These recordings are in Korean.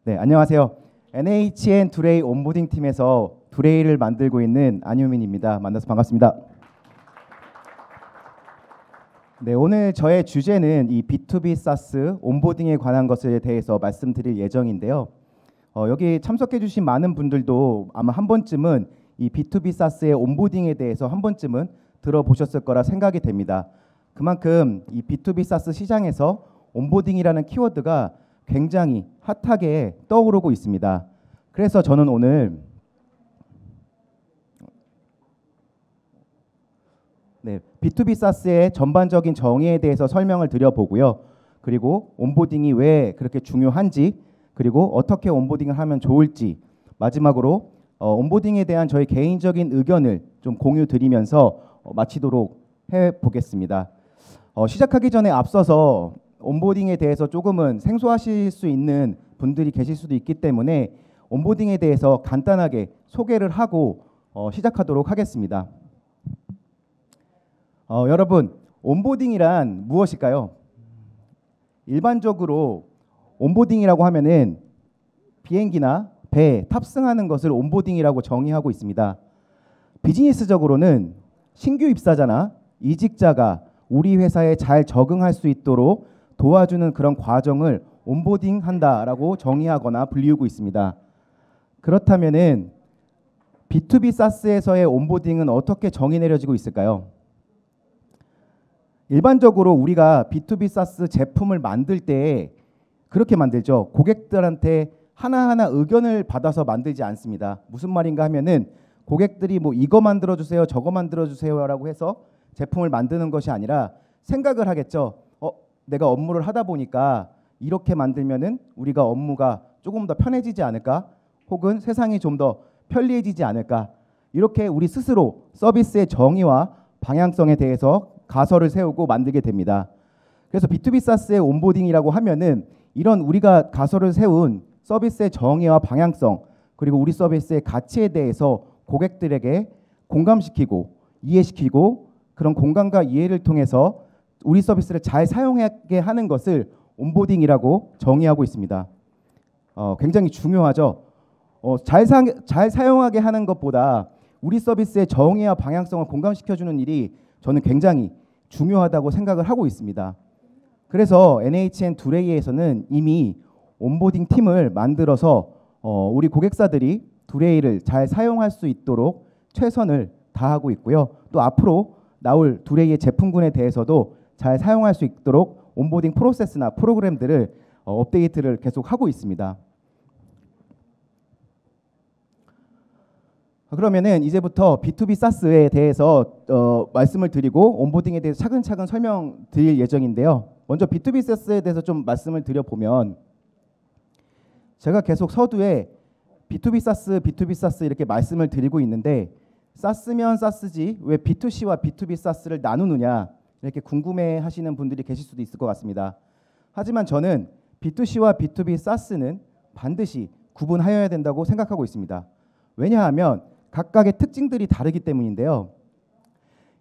네, 안녕하세요. NHN 두레이 온보딩 팀에서 두레이를 만들고 있는 안유민입니다. 만나서 반갑습니다. 네, 오늘 저의 주제는 이 B2B SaaS 온보딩에 관한 것에 대해서 말씀드릴 예정인데요. 여기 참석해 주신 많은 분들도 아마 한 번쯤은 이 B2B SaaS의 온보딩에 대해서 한 번쯤은 들어보셨을 거라 생각이 됩니다. 그만큼 이 B2B SaaS 시장에서 온보딩이라는 키워드가 굉장히 핫하게 떠오르고 있습니다. 그래서 저는 오늘 B2B SaaS의 전반적인 정의에 대해서 설명을 드려보고요. 그리고 온보딩이 왜 그렇게 중요한지, 그리고 어떻게 온보딩을 하면 좋을지, 마지막으로 온보딩에 대한 저희 개인적인 의견을 좀 공유 드리면서 마치도록 해보겠습니다. 시작하기 전에 앞서서 온보딩에 대해서 조금은 생소하실 수 있는 분들이 계실 수도 있기 때문에 온보딩에 대해서 간단하게 소개를 하고 시작하도록 하겠습니다. 여러분, 온보딩이란 무엇일까요? 일반적으로 온보딩이라고 하면은 비행기나 배에 탑승하는 것을 온보딩이라고 정의하고 있습니다. 비즈니스적으로는 신규 입사자나 이직자가 우리 회사에 잘 적응할 수 있도록 도와주는 그런 과정을 온보딩 한다라고 정의하거나 불리우고 있습니다. 그렇다면은 B2B SaaS에서의 온보딩은 어떻게 정의 내려지고 있을까요? 일반적으로 우리가 B2B SaaS 제품을 만들 때 그렇게 만들죠. 고객들한테 하나하나 의견을 받아서 만들지 않습니다. 무슨 말인가 하면은 고객들이 뭐 이거 만들어 주세요, 저거 만들어 주세요라고 해서 제품을 만드는 것이 아니라 생각을 하겠죠. 내가 업무를 하다 보니까 이렇게 만들면은 우리가 업무가 조금 더 편해지지 않을까? 혹은 세상이 좀 더 편리해지지 않을까? 이렇게 우리 스스로 서비스의 정의와 방향성에 대해서 가설을 세우고 만들게 됩니다. 그래서 B2B SaaS의 온보딩이라고 하면은 이런 우리가 가설을 세운 서비스의 정의와 방향성, 그리고 우리 서비스의 가치에 대해서 고객들에게 공감시키고 이해시키고, 그런 공감과 이해를 통해서 우리 서비스를 잘 사용하게 하는 것을 온보딩이라고 정의하고 있습니다. 굉장히 중요하죠. 잘 사용하게 하는 것보다 우리 서비스의 정의와 방향성을 공감시켜주는 일이 저는 굉장히 중요하다고 생각을 하고 있습니다. 그래서 NHN 두레이에서는 이미 온보딩 팀을 만들어서 우리 고객사들이 두레이를 잘 사용할 수 있도록 최선을 다하고 있고요. 또 앞으로 나올 두레이의 제품군에 대해서도 잘 사용할 수 있도록 온보딩 프로세스나 프로그램들을 업데이트를 계속 하고 있습니다. 그러면은 이제부터 B2B SaaS에 대해서 말씀을 드리고 온보딩에 대해서 차근차근 설명드릴 예정인데요. 먼저 B2B SaaS에 대해서 좀 말씀을 드려보면, 제가 계속 서두에 B2B SaaS 이렇게 말씀을 드리고 있는데, SaaS면 SaaS지 왜 B2C와 B2B SaaS를 나누느냐 이렇게 궁금해하시는 분들이 계실 수도 있을 것 같습니다. 하지만 저는 B2C와 B2B SaaS는 반드시 구분하여야 된다고 생각하고 있습니다. 왜냐하면 각각의 특징들이 다르기 때문인데요.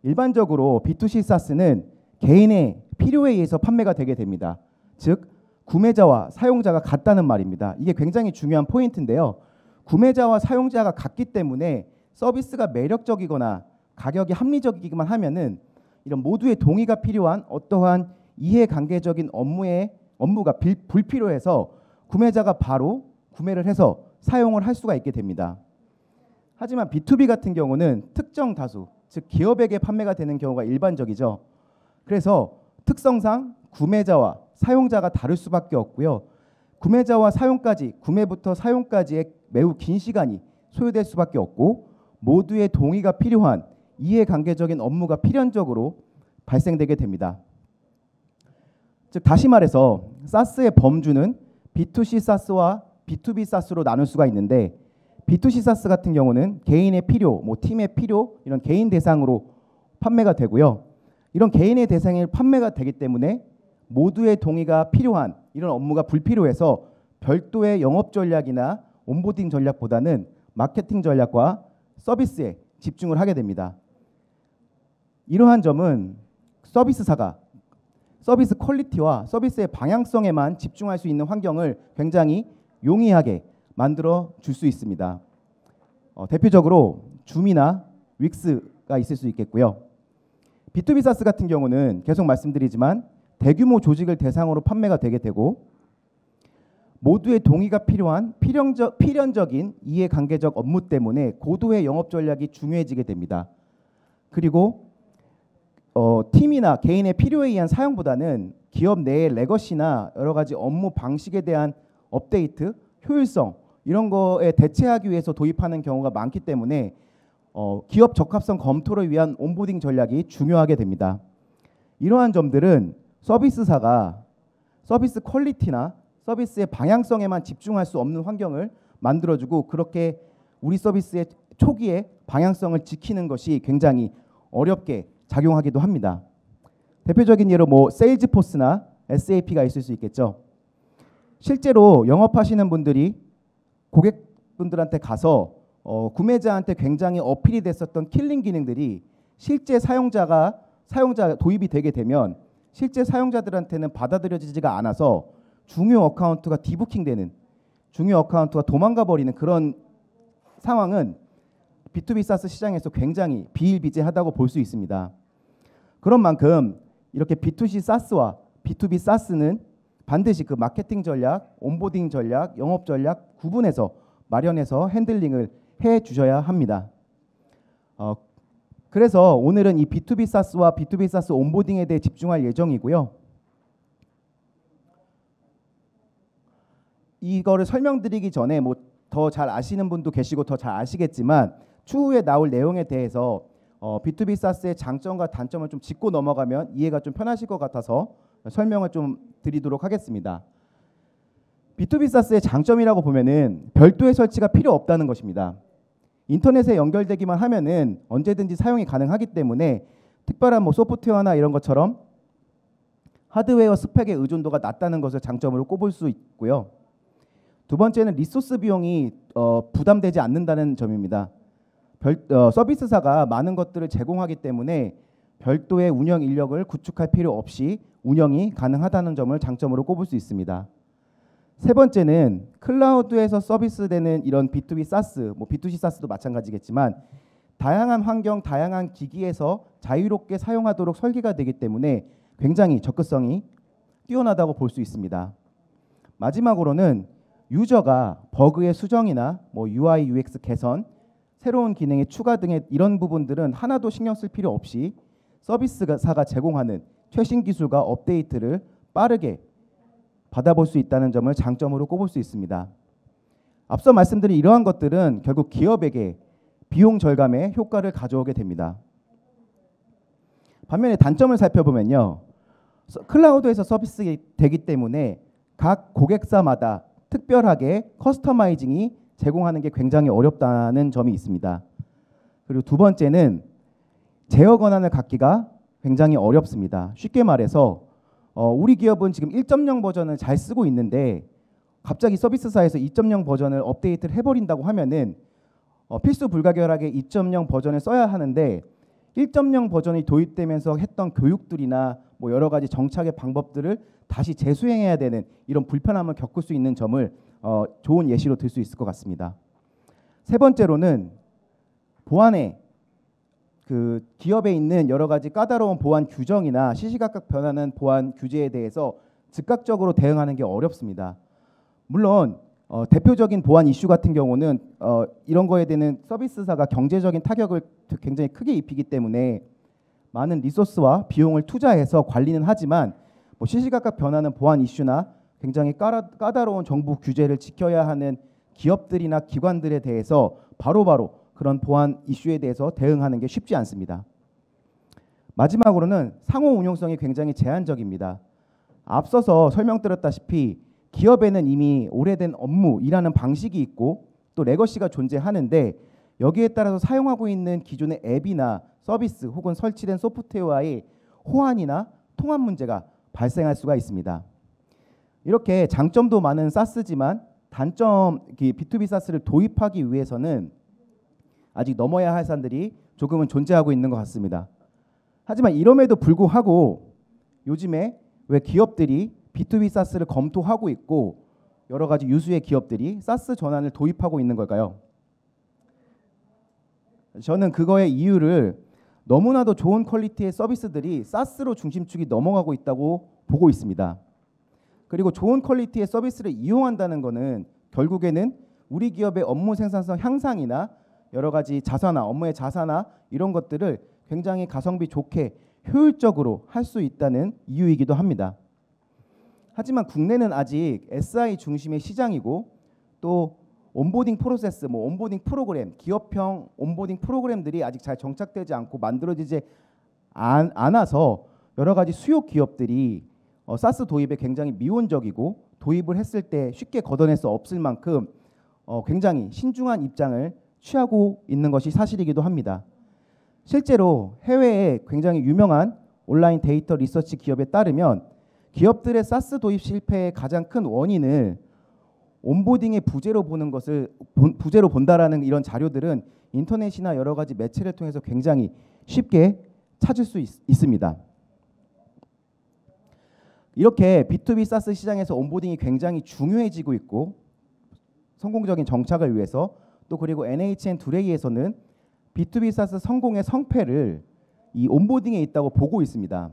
일반적으로 B2C SaaS는 개인의 필요에 의해서 판매가 되게 됩니다. 즉 구매자와 사용자가 같다는 말입니다. 이게 굉장히 중요한 포인트인데요. 구매자와 사용자가 같기 때문에 서비스가 매력적이거나 가격이 합리적이기만 하면은 이런 모두의 동의가 필요한 어떠한 이해관계적인 업무가 불필요해서 구매자가 바로 구매를 해서 사용을 할 수가 있게 됩니다. 하지만 B2B 같은 경우는 특정 다수, 즉 기업에게 판매가 되는 경우가 일반적이죠. 그래서 특성상 구매자와 사용자가 다를 수밖에 없고요. 구매자와 사용까지, 구매부터 사용까지의 매우 긴 시간이 소요될 수밖에 없고, 모두의 동의가 필요한 이해관계적인 업무가 필연적으로 발생되게 됩니다. 즉 다시 말해서 SaaS의 범주는 B2C SaaS와 B2B SaaS로 나눌 수가 있는데, B2C SaaS 같은 경우는 개인의 필요, 팀의 필요, 이런 개인 대상으로 판매가 되고요. 이런 개인의 대상에 판매가 되기 때문에 모두의 동의가 필요한 이런 업무가 불필요해서 별도의 영업 전략이나 온보딩 전략보다는 마케팅 전략과 서비스에 집중을 하게 됩니다. 이러한 점은 서비스사가 서비스 퀄리티와 서비스의 방향성에만 집중할 수 있는 환경을 굉장히 용이하게 만들어 줄 수 있습니다. 대표적으로 줌이나 윅스가 있을 수 있겠고요. B2B 사스 같은 경우는 계속 말씀드리지만 대규모 조직을 대상으로 판매가 되게 되고 모두의 동의가 필요한 필연적인 이해관계적 업무 때문에 고도의 영업 전략이 중요해지게 됩니다. 그리고 팀이나 개인의 필요에 의한 사용보다는 기업 내의 레거시나 여러 가지 업무 방식에 대한 업데이트, 효율성 이런 거에 대체하기 위해서 도입하는 경우가 많기 때문에 기업 적합성 검토를 위한 온보딩 전략이 중요하게 됩니다. 이러한 점들은 서비스사가 서비스 퀄리티나 서비스의 방향성에만 집중할 수 없는 환경을 만들어주고 그렇게 우리 서비스의 초기에 방향성을 지키는 것이 굉장히 어렵게 작용하기도 합니다. 대표적인 예로 세일즈포스나 SAP가 있을 수 있겠죠. 실제로 영업하시는 분들이 고객분들한테 가서 구매자한테 굉장히 어필이 됐었던 킬링 기능들이 실제 사용자 도입이 되게 되면 실제 사용자들한테는 받아들여지지가 않아서 중요 어카운트가 디부킹되는, 중요 어카운트가 도망가 버리는 그런 상황은 B2B 사스 시장에서 굉장히 비일비재하다고 볼 수 있습니다. 그런 만큼 이렇게 B2C 사스와 B2B 사스는 반드시 그 마케팅 전략, 온보딩 전략, 영업 전략 구분해서 마련해서 핸들링을 해 주셔야 합니다. 그래서 오늘은 이 B2B 사스와 B2B 사스 온보딩에 대해 집중할 예정이고요. 이거를 설명드리기 전에 더 잘 아시는 분도 계시고 더 잘 아시겠지만 추후에 나올 내용에 대해서 B2B 사스의 장점과 단점을 좀 짚고 넘어가면 이해가 좀 편하실 것 같아서 설명을 좀 드리도록 하겠습니다. B2B 사스의 장점이라고 보면은 별도의 설치가 필요 없다는 것입니다. 인터넷에 연결되기만 하면은 언제든지 사용이 가능하기 때문에 특별한 소프트웨어나 이런 것처럼 하드웨어 스펙의 의존도가 낮다는 것을 장점으로 꼽을 수 있고요. 두 번째는 리소스 비용이 부담되지 않는다는 점입니다. 서비스사가 많은 것들을 제공하기 때문에 별도의 운영 인력을 구축할 필요 없이 운영이 가능하다는 점을 장점으로 꼽을 수 있습니다. 세 번째는 클라우드에서 서비스되는 이런 B2B 사스, B2C 사스도 마찬가지겠지만 다양한 환경, 다양한 기기에서 자유롭게 사용하도록 설계가 되기 때문에 굉장히 접근성이 뛰어나다고 볼 수 있습니다. 마지막으로는 유저가 버그의 수정이나 UI, UX 개선, 새로운 기능의 추가 등의 이런 부분들은 하나도 신경 쓸 필요 없이 서비스사가 제공하는 최신 기술과 업데이트를 빠르게 받아볼 수 있다는 점을 장점으로 꼽을 수 있습니다. 앞서 말씀드린 이러한 것들은 결국 기업에게 비용 절감의 효과를 가져오게 됩니다. 반면에 단점을 살펴보면요. 클라우드에서 서비스되기 때문에 각 고객사마다 특별하게 커스터마이징이 제공하는 게 굉장히 어렵다는 점이 있습니다. 그리고 두 번째는 제어 권한을 갖기가 굉장히 어렵습니다. 쉽게 말해서 우리 기업은 지금 1.0 버전을 잘 쓰고 있는데 갑자기 서비스사에서 2.0 버전을 업데이트를 해버린다고 하면은 필수 불가결하게 2.0 버전을 써야 하는데 1.0 버전이 도입되면서 했던 교육들이나 여러 가지 정착의 방법들을 다시 재수행해야 되는 이런 불편함을 겪을 수 있는 점을 좋은 예시로 들 수 있을 것 같습니다. 세 번째로는 보안에 기업에 있는 여러 가지 까다로운 보안 규정이나 시시각각 변하는 보안 규제에 대해서 즉각적으로 대응하는 게 어렵습니다. 물론 대표적인 보안 이슈 같은 경우는 이런 거에 대한 서비스사가 경제적인 타격을 굉장히 크게 입히기 때문에 많은 리소스와 비용을 투자해서 관리는 하지만 시시각각 변하는 보안 이슈나 굉장히 까다로운 정부 규제를 지켜야 하는 기업들이나 기관들에 대해서 바로바로 그런 보안 이슈에 대해서 대응하는 게 쉽지 않습니다. 마지막으로는 상호 운용성이 굉장히 제한적입니다. 앞서서 설명드렸다시피 기업에는 이미 오래된 업무, 일하는 방식이 있고 또 레거시가 존재하는데 여기에 따라서 사용하고 있는 기존의 앱이나 서비스 혹은 설치된 소프트웨어와의 호환이나 통합 문제가 발생할 수가 있습니다. 이렇게 장점도 많은 사스지만 단점, B2B 사스를 도입하기 위해서는 아직 넘어야 할 산들이 조금은 존재하고 있는 것 같습니다. 하지만 이럼에도 불구하고 요즘에 왜 기업들이 B2B 사스를 검토하고 있고 여러 가지 유수의 기업들이 사스 전환을 도입하고 있는 걸까요? 저는 그거의 이유를 너무나도 좋은 퀄리티의 서비스들이 사스로 중심축이 넘어가고 있다고 보고 있습니다. 그리고 좋은 퀄리티의 서비스를 이용한다는 것은 결국에는 우리 기업의 업무 생산성 향상이나 여러 가지 자사나 업무의 자사나 이런 것들을 굉장히 가성비 좋게 효율적으로 할 수 있다는 이유이기도 합니다. 하지만 국내는 아직 SI 중심의 시장이고 또 온보딩 프로세스, 온보딩 프로그램, 기업형 온보딩 프로그램들이 아직 잘 정착되지 않고 만들어지지 않아서 여러 가지 수요 기업들이 사스 도입에 굉장히 미온적이고 도입을 했을 때 쉽게 걷어낼 수 없을 만큼 굉장히 신중한 입장을 취하고 있는 것이 사실이기도 합니다. 실제로 해외에 굉장히 유명한 온라인 데이터 리서치 기업에 따르면 기업들의 사스 도입 실패의 가장 큰 원인을 온보딩의 부재로 본다라는 이런 자료들은 인터넷이나 여러 가지 매체를 통해서 굉장히 쉽게 찾을 수 있습니다. 이렇게 B2B 사스 시장에서 온보딩이 굉장히 중요해지고 있고 성공적인 정착을 위해서 또 그리고 NHN 두레이에서는 B2B 사스 성공의 성패를 이 온보딩에 있다고 보고 있습니다.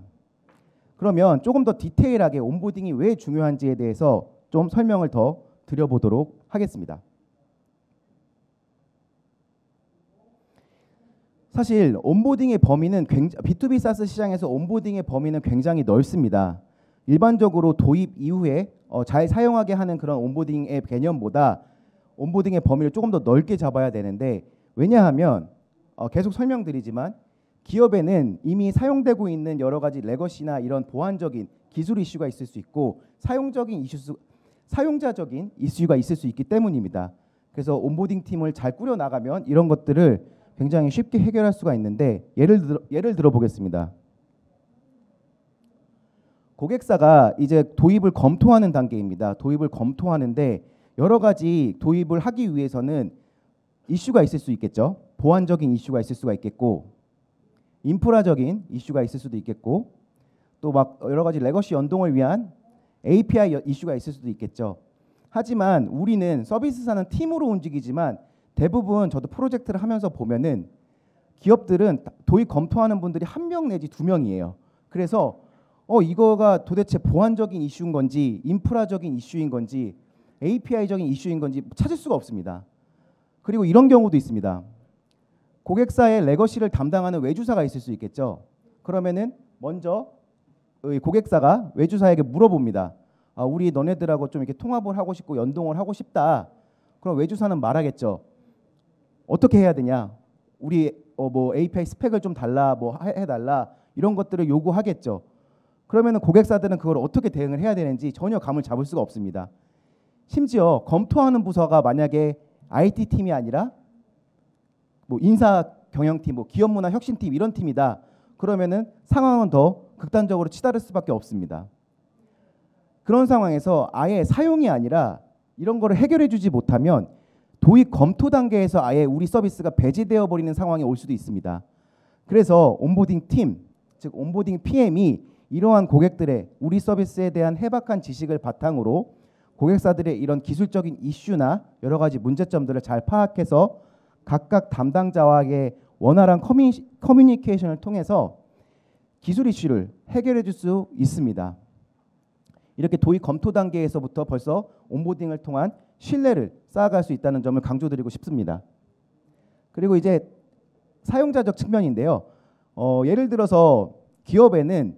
그러면 조금 더 디테일하게 온보딩이 왜 중요한지에 대해서 좀 설명을 더 드려보도록 하겠습니다. 사실 온보딩의 범위는 B2B 사스 시장에서 온보딩의 범위는 굉장히 넓습니다. 일반적으로 도입 이후에 잘 사용하게 하는 그런 온보딩의 개념보다 온보딩의 범위를 조금 더 넓게 잡아야 되는데 왜냐하면 계속 설명드리지만 기업에는 이미 사용되고 있는 여러 가지 레거시나 이런 보안적인 기술 이슈가 있을 수 있고 사용자적인 이슈가 있을 수 있기 때문입니다. 그래서 온보딩 팀을 잘 꾸려나가면 이런 것들을 굉장히 쉽게 해결할 수가 있는데 예를 들어 보겠습니다. 고객사가 이제 도입을 검토하는 단계입니다. 도입을 검토하는데 여러 가지 도입을 하기 위해서는 이슈가 있을 수 있겠죠. 보안적인 이슈가 있을 수가 있겠고 인프라적인 이슈가 있을 수도 있겠고 또 막 여러 가지 레거시 연동을 위한 API 이슈가 있을 수도 있겠죠. 하지만 우리는 서비스사는 팀으로 움직이지만 대부분 저도 프로젝트를 하면서 보면은 기업들은 도입 검토하는 분들이 1명 내지 2명이에요. 그래서 이거가 도대체 보안적인 이슈인 건지 인프라적인 이슈인 건지 API적인 이슈인 건지 찾을 수가 없습니다. 그리고 이런 경우도 있습니다. 고객사의 레거시를 담당하는 외주사가 있을 수 있겠죠. 그러면은 먼저 고객사가 외주사에게 물어봅니다. 우리 너네들하고 좀 이렇게 통합을 하고 싶고 연동을 하고 싶다. 그럼 외주사는 말하겠죠. 어떻게 해야 되냐? 우리 API 스펙을 좀 달라, 해달라 이런 것들을 요구하겠죠. 그러면은 고객사들은 그걸 어떻게 대응을 해야 되는지 전혀 감을 잡을 수가 없습니다. 심지어 검토하는 부서가 만약에 IT 팀이 아니라 인사 경영팀, 기업 문화 혁신팀 이런 팀이다. 그러면은 상황은 더 극단적으로 치달을 수밖에 없습니다. 그런 상황에서 아예 사용이 아니라 이런 거를 해결해 주지 못하면 도입 검토 단계에서 아예 우리 서비스가 배제되어 버리는 상황이 올 수도 있습니다. 그래서 온보딩 팀, 즉 온보딩 PM이 이러한 고객들의 우리 서비스에 대한 해박한 지식을 바탕으로 고객사들의 이런 기술적인 이슈나 여러 가지 문제점들을 잘 파악해서 각각 담당자와의 원활한 커뮤니케이션을 통해서 기술 이슈를 해결해 줄 수 있습니다. 이렇게 도입 검토 단계에서부터 벌써 온보딩을 통한 신뢰를 쌓아갈 수 있다는 점을 강조드리고 싶습니다. 그리고 이제 사용자적 측면인데요. 예를 들어서 기업에는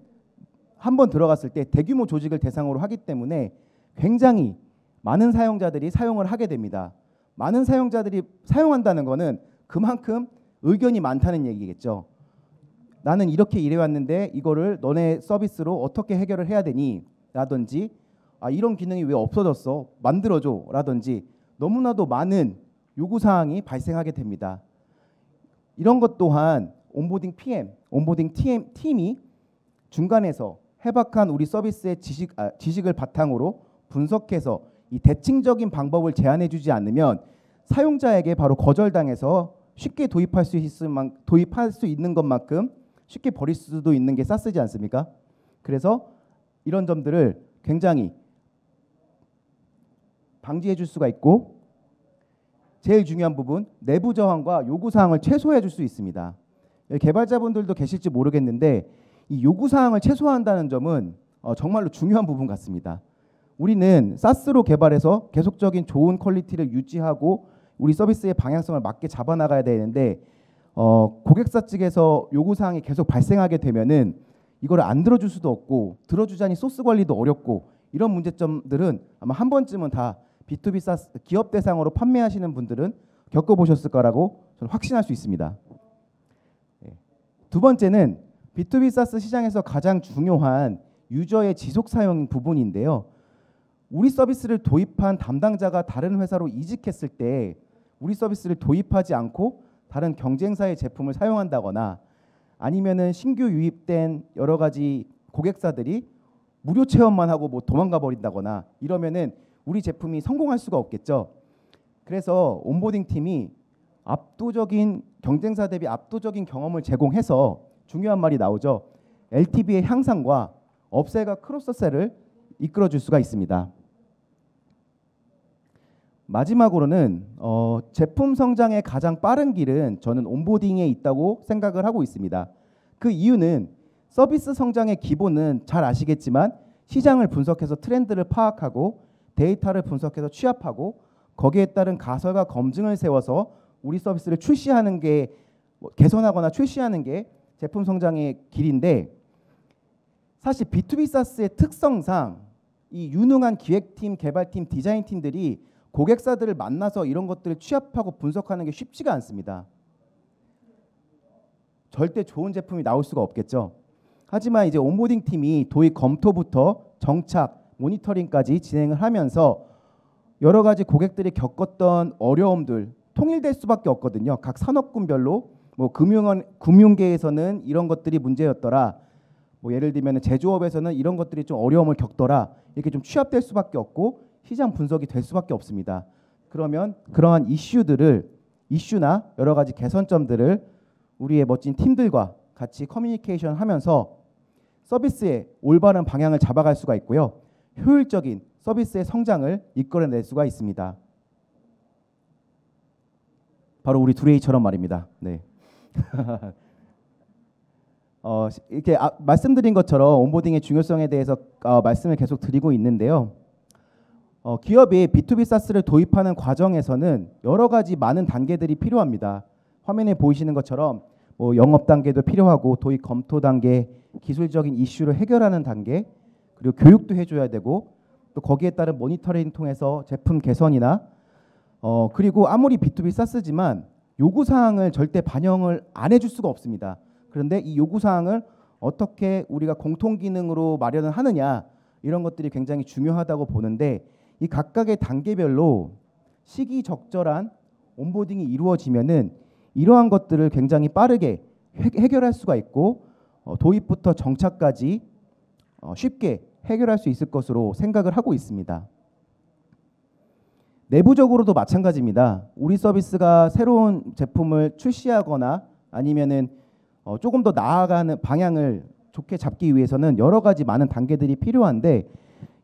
한번 들어갔을 때 대규모 조직을 대상으로 하기 때문에 굉장히 많은 사용자들이 사용을 하게 됩니다. 많은 사용자들이 사용한다는 것은 그만큼 의견이 많다는 얘기겠죠. 나는 이렇게 일해왔는데 이거를 너네 서비스로 어떻게 해결을 해야 되니? 라든지 이런 기능이 왜 없어졌어? 만들어줘 라든지 너무나도 많은 요구사항이 발생하게 됩니다. 이런 것 또한 온보딩 PM, 온보딩 팀이 중간에서 해박한 우리 서비스의 지식을 바탕으로 분석해서 이 대칭적인 방법을 제안해 주지 않으면 사용자에게 바로 거절당해서 쉽게 도입할 수 있는 것만큼 쉽게 버릴 수도 있는 게 사스지 않습니까? 그래서 이런 점들을 굉장히 방지해 줄 수가 있고, 제일 중요한 부분, 내부 저항과 요구 사항을 최소화해 줄 수 있습니다. 개발자분들도 계실지 모르겠는데 이 요구 사항을 최소화한다는 점은 정말로 중요한 부분 같습니다. 우리는 사스로 개발해서 계속적인 좋은 퀄리티를 유지하고 우리 서비스의 방향성을 맞게 잡아나가야 되는데 고객사 측에서 요구 사항이 계속 발생하게 되면은 이거를 안 들어줄 수도 없고 들어주자니 소스 관리도 어렵고, 이런 문제점들은 아마 한 번쯤은 다 B2B 사스 기업 대상으로 판매하시는 분들은 겪어보셨을 거라고 저는 확신할 수 있습니다. 두 번째는 B2B 사스 시장에서 가장 중요한 유저의 지속 사용 부분인데요. 우리 서비스를 도입한 담당자가 다른 회사로 이직했을 때 우리 서비스를 도입하지 않고 다른 경쟁사의 제품을 사용한다거나, 아니면은 신규 유입된 여러 가지 고객사들이 무료 체험만 하고 뭐 도망가 버린다거나 이러면은 우리 제품이 성공할 수가 없겠죠. 그래서 온보딩 팀이 압도적인 경쟁사 대비 압도적인 경험을 제공해서 중요한 말이 나오죠. LTV의 향상과 업셀과 크로스셀을 이끌어줄 수가 있습니다. 마지막으로는 제품 성장의 가장 빠른 길은 저는 온보딩에 있다고 생각을 하고 있습니다. 그 이유는 서비스 성장의 기본은 잘 아시겠지만 시장을 분석해서 트렌드를 파악하고 데이터를 분석해서 취합하고 거기에 따른 가설과 검증을 세워서 우리 서비스를 출시하는 게 개선하거나 출시하는 게 제품 성장의 길인데, 사실 B2B 사스의 특성상 이 유능한 기획팀, 개발팀, 디자인팀들이 고객사들을 만나서 이런 것들을 취합하고 분석하는 게 쉽지가 않습니다. 절대 좋은 제품이 나올 수가 없겠죠. 하지만 이제 온보딩 팀이 도입 검토부터 정착, 모니터링까지 진행을 하면서 여러 가지 고객들이 겪었던 어려움들 통일될 수밖에 없거든요. 각 산업군별로 뭐 금융계에서는 이런 것들이 문제였더라. 뭐 예를 들면 제조업에서는 이런 것들이 좀 어려움을 겪더라. 이렇게 좀 취합될 수밖에 없고 시장 분석이 될 수밖에 없습니다. 그러면 그러한 이슈나 여러 가지 개선점들을 우리의 멋진 팀들과 같이 커뮤니케이션 하면서 서비스의 올바른 방향을 잡아갈 수가 있고요. 효율적인 서비스의 성장을 이끌어낼 수가 있습니다. 바로 우리 두레이처럼 말입니다. 네. 이렇게 말씀드린 것처럼 온보딩의 중요성에 대해서 말씀을 계속 드리고 있는데요. 기업이 B2B 사스를 도입하는 과정에서는 여러 가지 많은 단계들이 필요합니다. 화면에 보이시는 것처럼 뭐 영업 단계도 필요하고 도입 검토 단계, 기술적인 이슈를 해결하는 단계, 그리고 교육도 해줘야 되고 또 거기에 따른 모니터링 통해서 제품 개선이나 그리고 아무리 B2B 사스지만 요구사항을 절대 반영을 안 해줄 수가 없습니다. 그런데 이 요구사항을 어떻게 우리가 공통기능으로 마련을 하느냐, 이런 것들이 굉장히 중요하다고 보는데, 이 각각의 단계별로 시기적절한 온보딩이 이루어지면은 이러한 것들을 굉장히 빠르게 해결할 수가 있고 도입부터 정착까지 쉽게 해결할 수 있을 것으로 생각을 하고 있습니다. 내부적으로도 마찬가지입니다. 우리 서비스가 새로운 제품을 출시하거나 아니면은 조금 더 나아가는 방향을 좋게 잡기 위해서는 여러 가지 많은 단계들이 필요한데,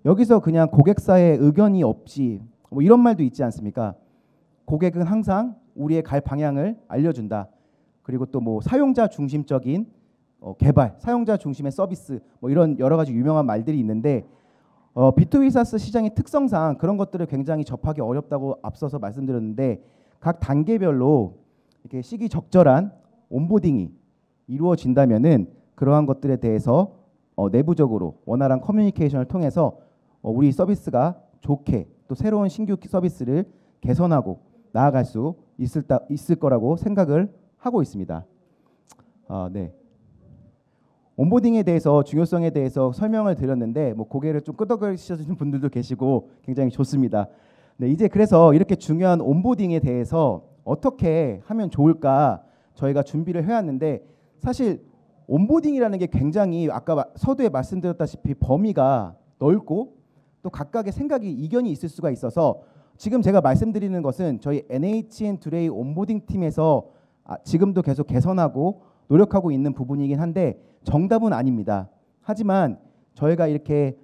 여기서 그냥 고객사의 의견이 없이 뭐 이런 말도 있지 않습니까? 고객은 항상 우리의 갈 방향을 알려준다. 그리고 또 뭐 사용자 중심적인 개발, 사용자 중심의 서비스, 뭐 이런 여러 가지 유명한 말들이 있는데 B2B 사스 시장의 특성상 그런 것들을 굉장히 접하기 어렵다고 앞서서 말씀드렸는데, 각 단계별로 이렇게 시기적절한 온보딩이 이루어진다면은 그러한 것들에 대해서 내부적으로 원활한 커뮤니케이션을 통해서 우리 서비스가 좋게 또 새로운 신규 서비스를 개선하고 나아갈 수 있을 거라고 생각을 하고 있습니다. 네. 온보딩에 대해서 중요성에 대해서 설명을 드렸는데 뭐 고개를 좀 끄덕이시는 분들도 계시고 굉장히 좋습니다. 네, 이제 그래서 이렇게 중요한 온보딩에 대해서 어떻게 하면 좋을까 저희가 준비를 해왔는데, 사실 온보딩이라는 게 굉장히 아까 서두에 말씀드렸다시피 범위가 넓고 또 각각의 생각이 이견이 있을 수가 있어서 지금 제가 말씀드리는 것은 저희 NHN 두레이 온보딩 팀에서 지금도 계속 개선하고 노력하고 있는 부분이긴 한데 정답은 아닙니다. 하지만 저희가 이렇게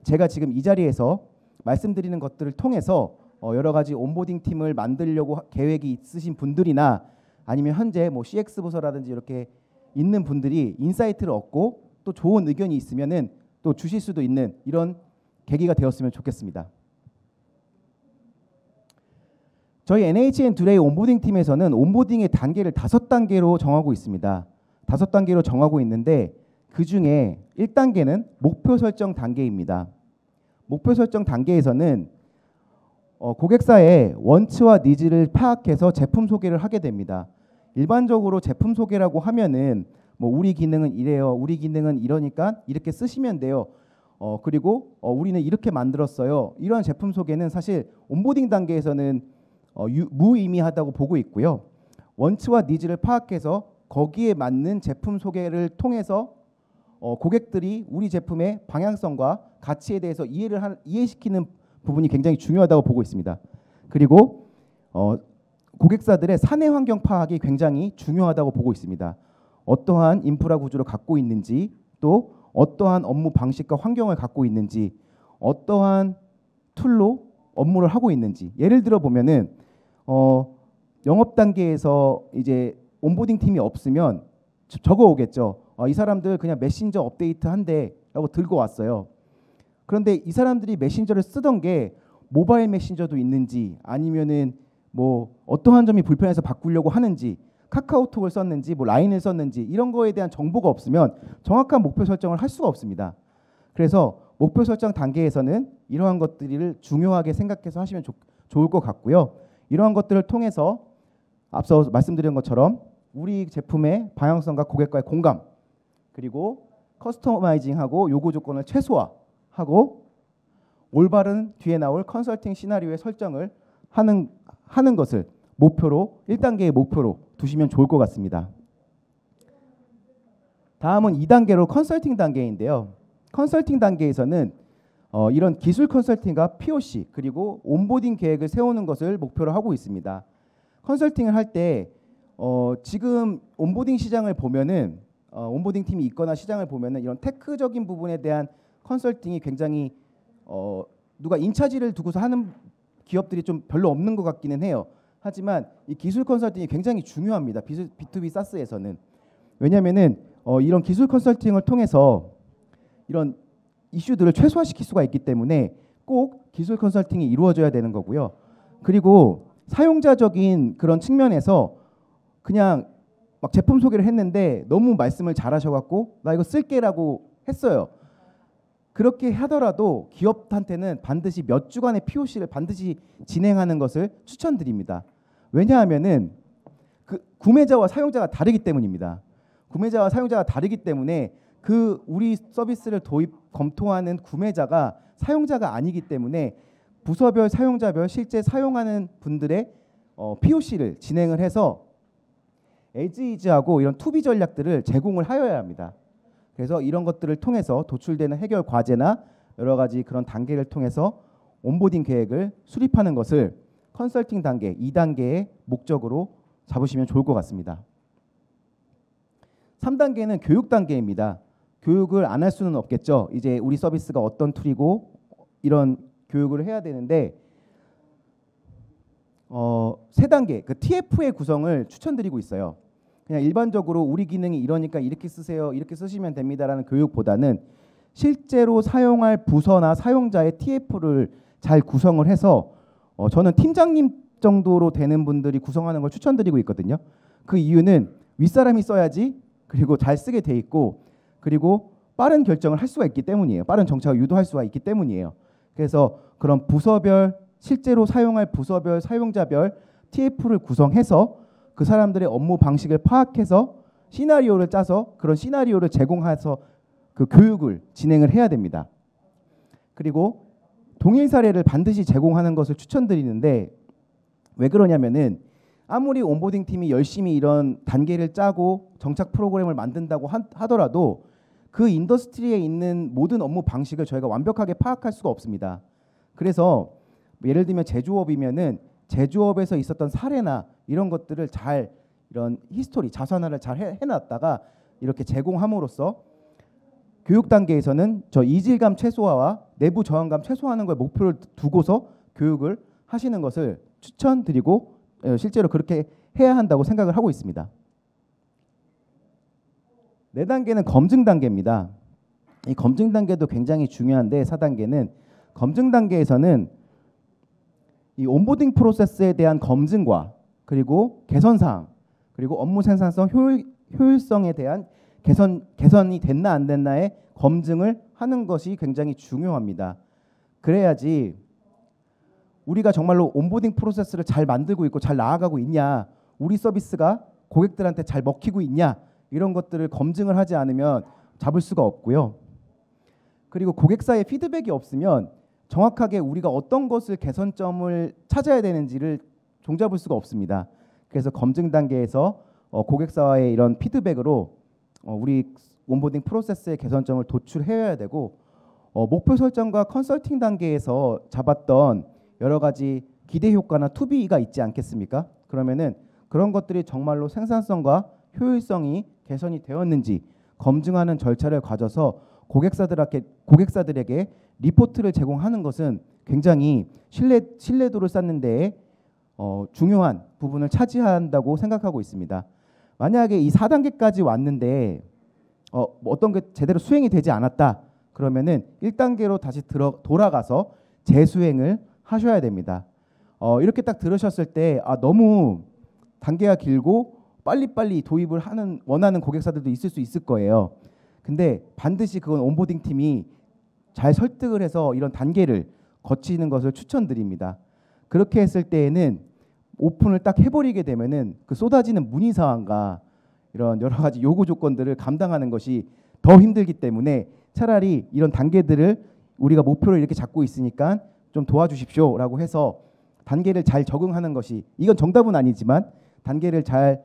제가 지금 이 자리에서 말씀드리는 것들을 통해서 여러 가지 온보딩 팀을 만들려고 계획이 있으신 분들이나 아니면 현재 뭐 CX 부서라든지 이렇게 있는 분들이 인사이트를 얻고 또 좋은 의견이 있으면은 또 주실 수도 있는 이런 계기가 되었으면 좋겠습니다. 저희 NHN 듀레이 온보딩 팀에서는 온보딩의 단계를 5단계로 정하고 있습니다. 5단계로 정하고 있는데 그 중에 1단계는 목표 설정 단계입니다. 목표 설정 단계에서는 고객사의 원츠와 니즈를 파악해서 제품 소개를 하게 됩니다. 일반적으로 제품 소개라고 하면은 뭐 우리 기능은 이래요. 우리 기능은 이러니까 이렇게 쓰시면 돼요. 그리고 우리는 이렇게 만들었어요. 이런 제품 소개는 사실 온보딩 단계에서는 무의미하다고 보고 있고요. 원츠와 니즈를 파악해서 거기에 맞는 제품 소개를 통해서 고객들이 우리 제품의 방향성과 가치에 대해서 이해시키는 부분이 굉장히 중요하다고 보고 있습니다. 그리고 고객사들의 사내 환경 파악이 굉장히 중요하다고 보고 있습니다. 어떠한 인프라 구조를 갖고 있는지, 또 어떠한 업무 방식과 환경을 갖고 있는지, 어떠한 툴로 업무를 하고 있는지. 예를 들어 보면은 영업 단계에서 이제 온보딩 팀이 없으면 적어 오겠죠. 이 사람들 그냥 메신저 업데이트 한대라고 들고 왔어요. 그런데 이 사람들이 메신저를 쓰던 게 모바일 메신저도 있는지, 아니면은 뭐 어떠한 점이 불편해서 바꾸려고 하는지, 카카오톡을 썼는지 뭐 라인을 썼는지, 이런 거에 대한 정보가 없으면 정확한 목표 설정을 할 수가 없습니다. 그래서 목표 설정 단계에서는 이러한 것들을 중요하게 생각해서 하시면 좋을 것 같고요. 이러한 것들을 통해서 앞서 말씀드린 것처럼 우리 제품의 방향성과 고객과의 공감, 그리고 커스터마이징하고 요구 조건을 최소화하고 올바른 뒤에 나올 컨설팅 시나리오의 설정을 하는 것을 목표로, 1단계의 목표로 두시면 좋을 것 같습니다. 다음은 2단계로 컨설팅 단계인데요. 컨설팅 단계에서는 이런 기술 컨설팅과 POC 그리고 온보딩 계획을 세우는 것을 목표로 하고 있습니다. 컨설팅을 할 때 지금 온보딩 시장을 보면은 온보딩 팀이 있거나 시장을 보면은 이런 테크적인 부분에 대한 컨설팅이 굉장히 누가 인차지를 두고서 하는 기업들이 좀 별로 없는 것 같기는 해요. 하지만 이 기술 컨설팅이 굉장히 중요합니다. B2B 사스에서는. 왜냐하면은 이런 기술 컨설팅을 통해서 이런 이슈들을 최소화시킬 수가 있기 때문에 꼭 기술 컨설팅이 이루어져야 되는 거고요. 그리고 사용자적인 그런 측면에서 그냥 막 제품 소개를 했는데 너무 말씀을 잘하셔갖고 나 이거 쓸게라고 했어요. 그렇게 하더라도 기업한테는 반드시 몇 주간의 POC를 반드시 진행하는 것을 추천드립니다. 왜냐하면은 그 구매자와 사용자가 다르기 때문입니다. 구매자와 사용자가 다르기 때문에 그 우리 서비스를 검토하는 구매자가 사용자가 아니기 때문에 부서별, 사용자별 실제 사용하는 분들의 POC를 진행을 해서 에즈이즈하고 이런 투비 전략들을 제공을 하여야 합니다. 그래서 이런 것들을 통해서 도출되는 해결 과제나 여러 가지 그런 단계를 통해서 온보딩 계획을 수립하는 것을 컨설팅 단계 2단계의 목적으로 잡으시면 좋을 것 같습니다. 3단계는 교육 단계입니다. 교육을 안 할 수는 없겠죠. 이제 우리 서비스가 어떤 툴이고 이런 교육을 해야 되는데 3단계 그 TF의 구성을 추천드리고 있어요. 그냥 일반적으로 우리 기능이 이러니까 이렇게 쓰세요, 이렇게 쓰시면 됩니다라는 교육보다는 실제로 사용할 부서나 사용자의 TF를 잘 구성을 해서 저는 팀장님 정도로 되는 분들이 구성하는 걸 추천드리고 있거든요. 그 이유는 윗사람이 써야지, 그리고 잘 쓰게 돼 있고, 그리고 빠른 결정을 할 수가 있기 때문이에요. 빠른 정착을 유도할 수가 있기 때문이에요. 그래서 그런 부서별, 실제로 사용할 부서별, 사용자별 TF를 구성해서 그 사람들의 업무 방식을 파악해서 시나리오를 짜서 그런 시나리오를 제공해서 그 교육을 진행을 해야 됩니다. 그리고 동일 사례를 반드시 제공하는 것을 추천드리는데, 왜 그러냐면은 아무리 온보딩 팀이 열심히 이런 단계를 짜고 정착 프로그램을 만든다고 하더라도 그 인더스트리에 있는 모든 업무 방식을 저희가 완벽하게 파악할 수가 없습니다. 그래서 예를 들면 제조업이면은 제조업에서 있었던 사례나 이런 것들을 잘 이런 히스토리 자산화를 잘 해놨다가 이렇게 제공함으로써 교육 단계에서는 저 이질감 최소화와 내부 저항감 최소화하는 걸 목표를 두고서 교육을 하시는 것을 추천드리고 실제로 그렇게 해야 한다고 생각을 하고 있습니다. 네 단계는 검증 단계입니다. 이 검증 단계도 굉장히 중요한데 4단계는 검증 단계에서는 이 온보딩 프로세스에 대한 검증과 그리고 개선 사항 그리고 업무 생산성 효율성에 대한 개선이 됐나 안 됐나의 검증을 하는 것이 굉장히 중요합니다. 그래야지 우리가 정말로 온보딩 프로세스를 잘 만들고 있고 잘 나아가고 있냐, 우리 서비스가 고객들한테 잘 먹히고 있냐, 이런 것들을 검증을 하지 않으면 잡을 수가 없고요. 그리고 고객사의 피드백이 없으면 정확하게 우리가 어떤 것을 개선점을 찾아야 되는지를 종잡을 수가 없습니다. 그래서 검증 단계에서 고객사와의 이런 피드백으로 우리 온보딩 프로세스의 개선점을 도출해야 되고, 목표 설정과 컨설팅 단계에서 잡았던 여러 가지 기대 효과나 투비가 있지 않겠습니까? 그러면은 그런 것들이 정말로 생산성과 효율성이 개선이 되었는지 검증하는 절차를 가져서 고객사들에게 리포트를 제공하는 것은 굉장히 신뢰도를 쌓는 데에 중요한 부분을 차지한다고 생각하고 있습니다. 만약에 이 4단계까지 왔는데 어떤 게 제대로 수행이 되지 않았다 그러면은 1단계로 다시 돌아가서 재수행을 하셔야 됩니다. 이렇게 딱 들으셨을 때 너무 단계가 길고 빨리빨리 도입을 원하는 고객사들도 있을 수 있을 거예요. 근데 반드시 그건 온보딩 팀이 잘 설득을 해서 이런 단계를 거치는 것을 추천드립니다. 그렇게 했을 때에는 오픈을 딱 해버리게 되면은 그 쏟아지는 문의 사항과 이런 여러 가지 요구 조건들을 감당하는 것이 더 힘들기 때문에 차라리 이런 단계들을 우리가 목표를 이렇게 잡고 있으니까 좀 도와주십시오라고 해서 단계를 잘 적응하는 것이, 이건 정답은 아니지만 단계를 잘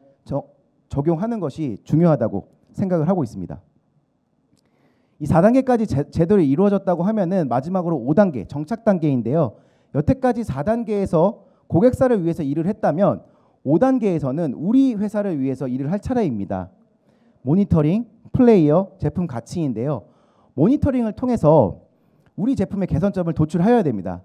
적용하는 것이 중요하다고 생각을 하고 있습니다. 이 4단계까지 제대로 이루어졌다고 하면은 마지막으로 5단계 정착 단계인데요. 여태까지 4단계에서 고객사를 위해서 일을 했다면 5단계에서는 우리 회사를 위해서 일을 할 차례입니다. 모니터링, 플레이어, 제품 가치인데요. 모니터링을 통해서 우리 제품의 개선점을 도출해야 됩니다.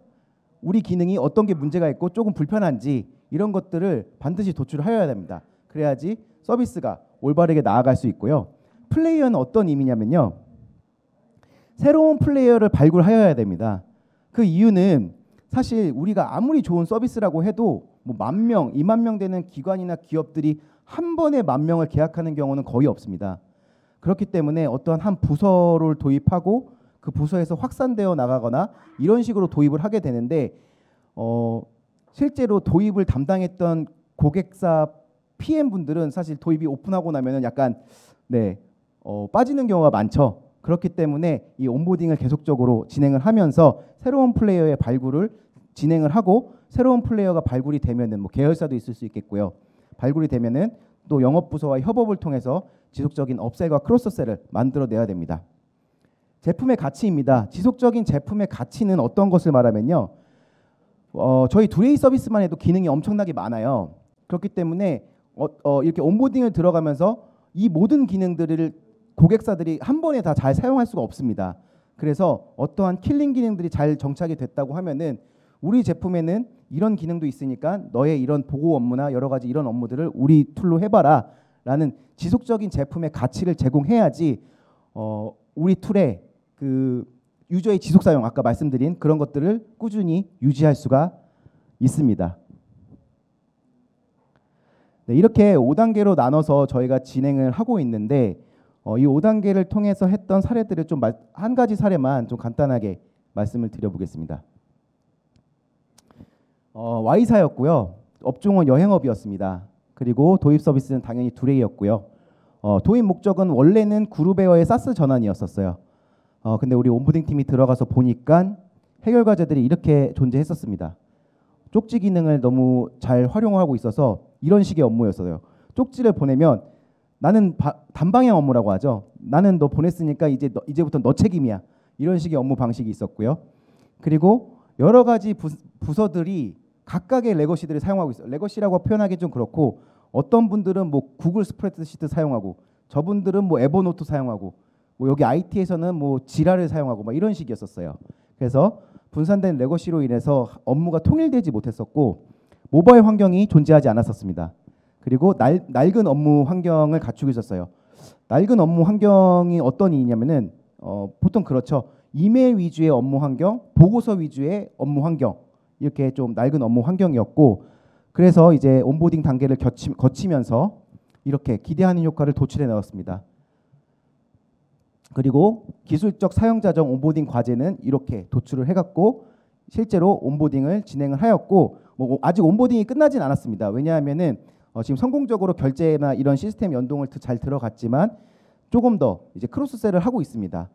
우리 기능이 어떤 게 문제가 있고 조금 불편한지 이런 것들을 반드시 도출해야 됩니다. 그래야지 서비스가 올바르게 나아갈 수 있고요. 플레이어는 어떤 의미냐면요. 새로운 플레이어를 발굴하여야 됩니다. 그 이유는 사실 우리가 아무리 좋은 서비스라고 해도 뭐 10,000명, 20,000명 되는 기관이나 기업들이 한 번에 10,000명을 계약하는 경우는 거의 없습니다. 그렇기 때문에 어떠한 한 부서를 도입하고 그 부서에서 확산되어 나가거나 이런 식으로 도입을 하게 되는데 실제로 도입을 담당했던 고객사 PM분들은 사실 도입이 오픈하고 나면은 약간 빠지는 경우가 많죠. 그렇기 때문에 이 온보딩을 계속적으로 진행을 하면서 새로운 플레이어의 발굴을 진행을 하고, 새로운 플레이어가 발굴이 되면은 뭐 계열사도 있을 수 있겠고요. 발굴이 되면은 또 영업부서와 협업을 통해서 지속적인 업셀과 크로스셀을 만들어내야 됩니다. 제품의 가치입니다. 지속적인 제품의 가치는 어떤 것을 말하면요. 저희 두레이 서비스만 해도 기능이 엄청나게 많아요. 그렇기 때문에 이렇게 온보딩을 들어가면서 이 모든 기능들을 고객사들이 한 번에 다 잘 사용할 수가 없습니다. 그래서 어떠한 킬링 기능들이 잘 정착이 됐다고 하면은 우리 제품에는 이런 기능도 있으니까 너의 이런 보고 업무나 여러 가지 이런 업무들을 우리 툴로 해봐라 라는 지속적인 제품의 가치를 제공해야지 우리 툴의 그 유저의 지속 사용, 아까 말씀드린 그런 것들을 꾸준히 유지할 수가 있습니다. 이렇게 5단계로 나눠서 저희가 진행을 하고 있는데 이 5단계를 통해서 했던 사례들을 좀 한 가지 사례만 좀 간단하게 말씀을 드려보겠습니다. Y사였고요. 업종은 여행업이었습니다. 그리고 도입 서비스는 당연히 두레이였고요. 도입 목적은 원래는 그룹웨어의 사스 전환이었었어요. 근데 우리 온보딩 팀이 들어가서 보니까 해결 과제들이 이렇게 존재했었습니다. 쪽지 기능을 너무 잘 활용하고 있어서 이런 식의 업무였어요. 쪽지를 보내면 나는 단방향 업무라고 하죠. 나는 너 보냈으니까 이제부터 너 책임이야. 이런 식의 업무 방식이 있었고요. 그리고 여러 가지 부서들이 각각의 레거시들을 사용하고 있어요. 레거시라고 표현하기 좀 그렇고 어떤 분들은 뭐 구글 스프레드시트 사용하고 저분들은 뭐 에버노트 사용하고 뭐 여기 IT에서는 뭐 지라를 사용하고 막 이런 식이었었어요. 그래서 분산된 레거시로 인해서 업무가 통일되지 못했었고 모바일 환경이 존재하지 않았었습니다. 그리고 낡은 업무 환경을 갖추고 있었어요. 낡은 업무 환경이 어떤 이냐면은 보통 그렇죠. 이메일 위주의 업무 환경, 보고서 위주의 업무 환경 이렇게 좀 낡은 업무 환경이었고 그래서 이제 온보딩 단계를 거치면서 이렇게 기대하는 효과를 도출해 넣었습니다. 그리고 기술적 사용자정 온보딩 과제는 이렇게 도출을 해갖고 실제로 온보딩을 진행을 하였고 뭐 아직 온보딩이 끝나진 않았습니다. 왜냐하면은 지금 성공적으로 결제나 이런 시스템 연동을 잘 들어갔지만 조금 더 이제 크로스셀을 하고 있습니다.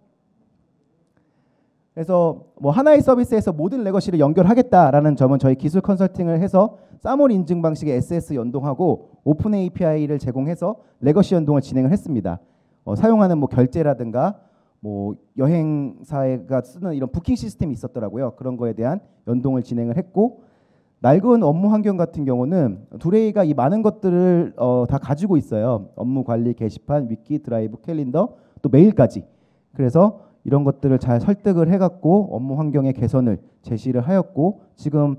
그래서 뭐 하나의 서비스에서 모든 레거시를 연결하겠다라는 점은 저희 기술 컨설팅을 해서 사몰 인증 방식의 SS 연동하고 오픈 API를 제공해서 레거시 연동을 진행을 했습니다. 사용하는 뭐 결제라든가 뭐 여행사가 쓰는 이런 부킹 시스템이 있었더라고요. 그런 거에 대한 연동을 진행을 했고 낡은 업무 환경 같은 경우는 두레이가 이 많은 것들을 다 가지고 있어요. 업무 관리 게시판, 위키, 드라이브, 캘린더, 또 메일까지. 그래서 이런 것들을 잘 설득을 해갖고 업무 환경의 개선을 제시를 하였고 지금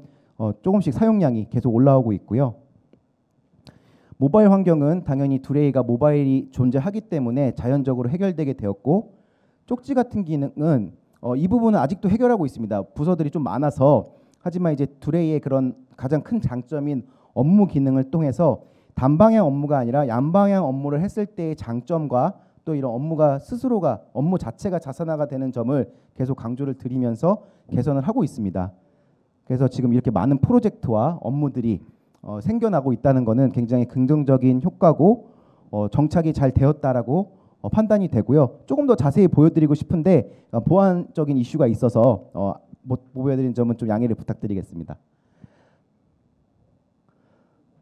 조금씩 사용량이 계속 올라오고 있고요. 모바일 환경은 당연히 두레이가 모바일이 존재하기 때문에 자연적으로 해결되게 되었고 쪽지 같은 기능은 이 부분은 아직도 해결하고 있습니다. 부서들이 좀 많아서 하지만 이제 두레이의 그런 가장 큰 장점인 업무 기능을 통해서 단방향 업무가 아니라 양방향 업무를 했을 때의 장점과 또 이런 업무가 스스로가 업무 자체가 자산화가 되는 점을 계속 강조를 드리면서 개선을 하고 있습니다. 그래서 지금 이렇게 많은 프로젝트와 업무들이 생겨나고 있다는 것은 굉장히 긍정적인 효과고 정착이 잘 되었다라고 판단이 되고요. 조금 더 자세히 보여드리고 싶은데 보안적인 이슈가 있어서 못 보여드린 점은 좀 양해를 부탁드리겠습니다.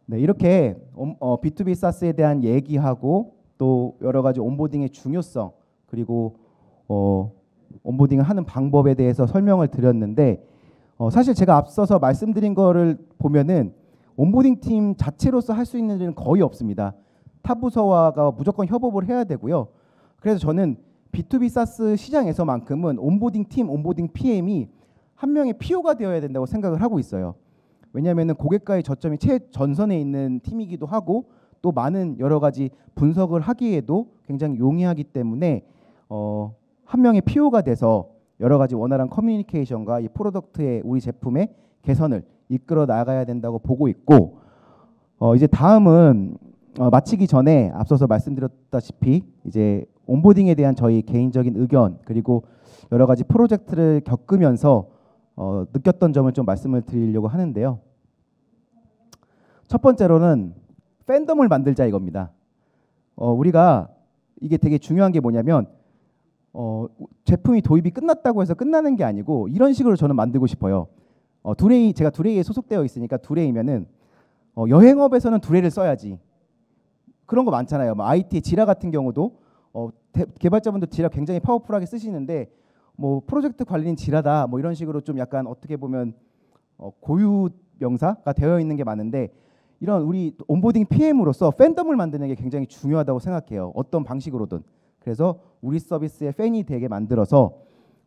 네, 이렇게 B2B SaaS에 대한 얘기하고 또 여러 가지 온보딩의 중요성 그리고 온보딩을 하는 방법에 대해서 설명을 드렸는데 사실 제가 앞서서 말씀드린 거를 보면은 온보딩 팀 자체로서 할 수 있는 일은 거의 없습니다. 타 부서와가 무조건 협업을 해야 되고요. 그래서 저는 B2B SaaS 시장에서만큼은 온보딩 팀, 온보딩 PM이 한 명의 PO가 되어야 된다고 생각을 하고 있어요. 왜냐하면 고객과의 저점이 최전선에 있는 팀이기도 하고 또 많은 여러 가지 분석을 하기에도 굉장히 용이하기 때문에 한 명의 PO가 돼서 여러 가지 원활한 커뮤니케이션과 이 프로덕트의 우리 제품의 개선을 이끌어 나가야 된다고 보고 있고 이제 다음은 마치기 전에 앞서서 말씀드렸다시피 이제 온보딩에 대한 저희 개인적인 의견 그리고 여러 가지 프로젝트를 겪으면서 느꼈던 점을 좀 말씀을 드리려고 하는데요. 첫 번째로는 팬덤을 만들자 이겁니다. 우리가 이게 되게 중요한 게 뭐냐면 제품이 도입이 끝났다고 해서 끝나는 게 아니고 이런 식으로 저는 만들고 싶어요. 제가 두레이에 소속되어 있으니까 두레이면은 여행업에서는 두레이를 써야지. 그런 거 많잖아요. 뭐 IT 지라 같은 경우도 개발자분들 지라 굉장히 파워풀하게 쓰시는데 뭐 프로젝트 관리는 지라다 뭐 이런 식으로 좀 약간 어떻게 보면 고유 명사가 되어 있는 게 많은데 이런 우리 온보딩 PM으로서 팬덤을 만드는 게 굉장히 중요하다고 생각해요. 어떤 방식으로든. 그래서 우리 서비스의 팬이 되게 만들어서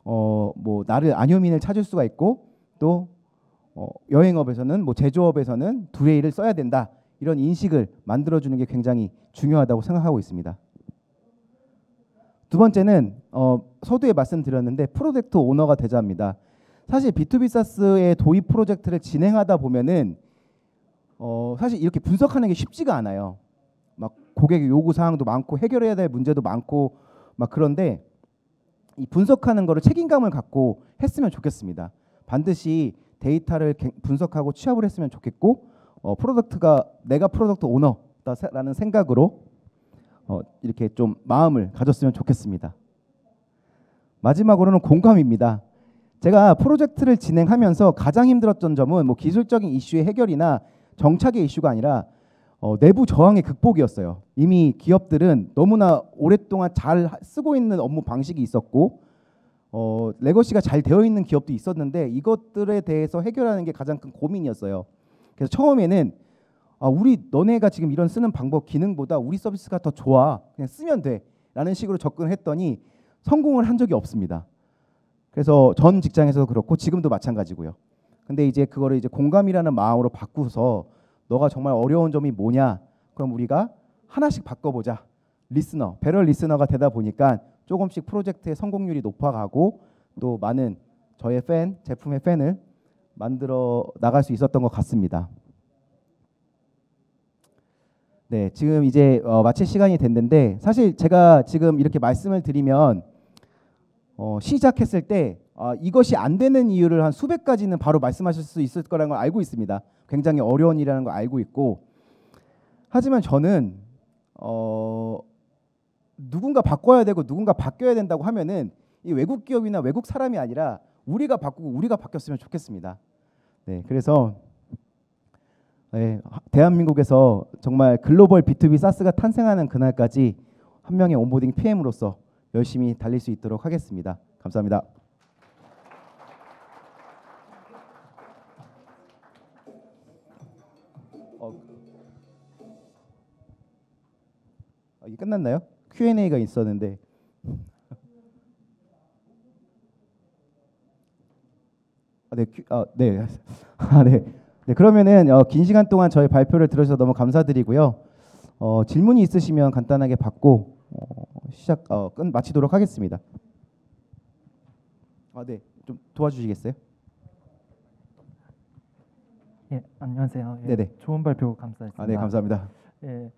뭐 나를 안효민을 찾을 수가 있고 또 여행업에서는 뭐 제조업에서는 두레이를 써야 된다. 이런 인식을 만들어주는 게 굉장히 중요하다고 생각하고 있습니다. 두 번째는 서두에 말씀드렸는데 프로젝트 오너가 되자입니다. 사실 B2B SaaS의 도입 프로젝트를 진행하다 보면은 사실 이렇게 분석하는 게 쉽지가 않아요. 막 고객의 요구 사항도 많고 해결해야 될 문제도 많고 막 그런데 이 분석하는 거를 책임감을 갖고 했으면 좋겠습니다. 반드시 데이터를 분석하고 취합을 했으면 좋겠고 프로덕트가 내가 프로덕트 오너다라는 생각으로 이렇게 좀 마음을 가졌으면 좋겠습니다. 마지막으로는 공감입니다. 제가 프로젝트를 진행하면서 가장 힘들었던 점은 뭐 기술적인 이슈의 해결이나 정착의 이슈가 아니라 내부 저항의 극복이었어요. 이미 기업들은 너무나 오랫동안 잘 쓰고 있는 업무 방식이 있었고 레거시가 잘 되어 있는 기업도 있었는데 이것들에 대해서 해결하는 게 가장 큰 고민이었어요. 그래서 처음에는 우리 너네가 지금 이런 쓰는 방법 기능보다 우리 서비스가 더 좋아. 그냥 쓰면 돼라는 식으로 접근했더니 성공을 한 적이 없습니다. 그래서 전 직장에서도 그렇고 지금도 마찬가지고요. 근데 이제 그거를 이제 공감이라는 마음으로 바꾸서 너가 정말 어려운 점이 뭐냐? 그럼 우리가 하나씩 바꿔보자. 리스너, 배럴 리스너가 되다 보니까 조금씩 프로젝트의 성공률이 높아가고 또 많은 저의 제품의 팬을 만들어 나갈 수 있었던 것 같습니다. 네, 지금 이제 마칠 시간이 됐는데 사실 제가 지금 이렇게 말씀을 드리면 시작했을 때 이것이 안 되는 이유를 한 수백 가지는 바로 말씀하실 수 있을 거라는 걸 알고 있습니다. 굉장히 어려운 일이라는 걸 알고 있고 하지만 저는 누군가 바꿔야 되고 누군가 바뀌어야 된다고 하면은 이 외국 기업이나 외국 사람이 아니라 우리가 바꾸고 우리가 바뀌었으면 좋겠습니다. 네, 그래서 네, 대한민국에서 정말 글로벌 B2B 사스가 탄생하는 그날까지 한 명의 온보딩 PM으로서 열심히 달릴 수 있도록 하겠습니다. 감사합니다. 이게 끝났나요? Q&A가 있었는데 네, 네. 네. 네, 그러면은 긴 시간 동안 저희 발표를 들어주셔서 너무 감사드리고요. 질문이 있으시면 간단하게 받고 마치도록 하겠습니다. 네, 좀 도와주시겠어요? 예, 안녕하세요. 예, 네네. 좋은 발표 감사했습니다. 네, 감사합니다. 예,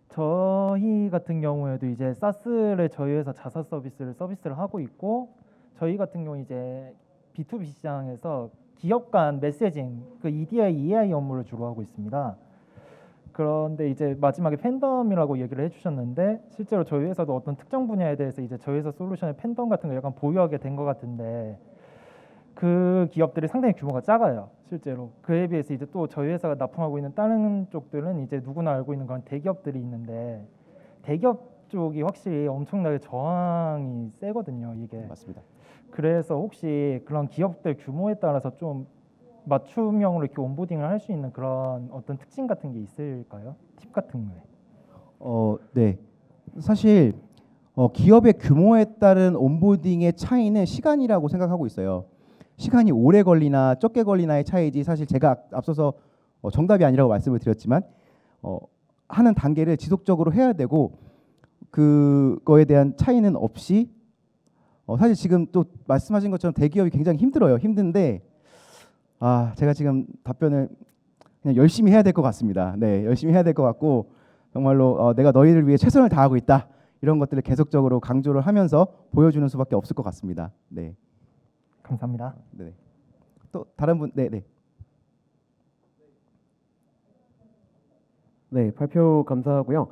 저희 같은 경우에도 이제 사스를 저희 회사 자사 서비스를 하고 있고 저희 같은 경우 이제 B2B 시장에서 기업 간 메시징 그 EDI, EAI 업무를 주로 하고 있습니다. 그런데 이제 마지막에 팬덤이라고 얘기를 해주셨는데 실제로 저희 회사도 어떤 특정 분야에 대해서 이제 저희 회사 솔루션의 팬덤 같은 거 약간 보유하게 된 것 같은데 그 기업들이 상당히 규모가 작아요. 실제로 그에 비해서 이제 또 저희 회사가 납품하고 있는 다른 쪽들은 이제 누구나 알고 있는 그런 대기업들이 있는데 대기업 쪽이 확실히 엄청나게 저항이 세거든요. 이게 맞습니다. 그래서 혹시 그런 기업들 규모에 따라서 좀 맞춤형으로 이렇게 온보딩을 할 수 있는 그런 어떤 특징 같은 게 있을까요? 팁 같은 거에. 네. 사실 기업의 규모에 따른 온보딩의 차이는 시간이라고 생각하고 있어요. 시간이 오래 걸리나 적게 걸리나의 차이지 사실 제가 앞서서 정답이 아니라고 말씀을 드렸지만 하는 단계를 지속적으로 해야 되고 그거에 대한 차이는 없이 사실 지금 또 말씀하신 것처럼 대기업이 굉장히 힘들어요. 힘든데 제가 지금 답변을 그냥 열심히 해야 될 것 같습니다. 네, 열심히 해야 될 것 같고 정말로 내가 너희를 위해 최선을 다하고 있다. 이런 것들을 계속적으로 강조를 하면서 보여주는 수밖에 없을 것 같습니다. 네. 감사합니다. 네. 또 다른 분, 네. 네, 발표 감사하고요.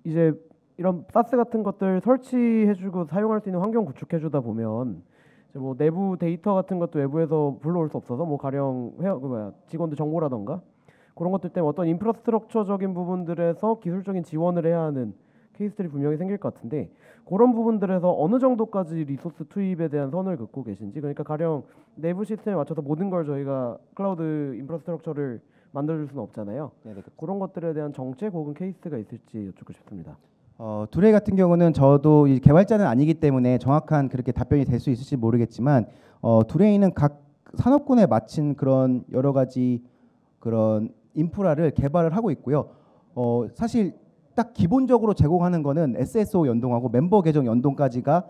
이제 이런 사스 같은 것들 설치해주고 사용할 수 있는 환경 구축해주다 보면 이제 뭐 내부 데이터 같은 것도 외부에서 불러올 수 없어서 뭐 가령 직원들 정보라던가 그런 것들 때문에 어떤 인프라스트럭처적인 부분들에서 기술적인 지원을 해야 하는 케이스들이 분명히 생길 것 같은데 그런 부분들에서 어느 정도까지 리소스 투입에 대한 선을 긋고 계신지 그러니까 가령 내부 시스템에 맞춰서 모든 걸 저희가 클라우드 인프라스트럭처를 만들어줄 수는 없잖아요. 네네. 그런 것들에 대한 정책 혹은 케이스가 있을지 여쭙고 싶습니다. 두레이 같은 경우는 저도 이 개발자는 아니기 때문에 정확한 그렇게 답변이 될 수 있을지 모르겠지만 두레이는 각 산업군에 맞춘 그런 여러 가지 그런 인프라를 개발을 하고 있고요. 사실 딱 기본적으로 제공하는 거는 SSO 연동하고 멤버 계정 연동까지가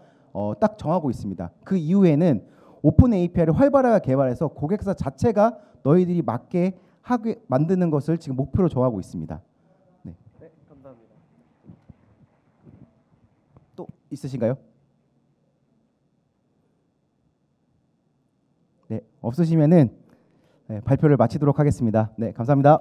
딱 정하고 있습니다. 그 이후에는 오픈 API를 활발하게 개발해서 고객사 자체가 너희들이 맞게 하게 만드는 것을 지금 목표로 정하고 있습니다. 네, 감사합니다. 또 있으신가요? 네, 없으시면은 발표를 마치도록 하겠습니다. 네, 감사합니다.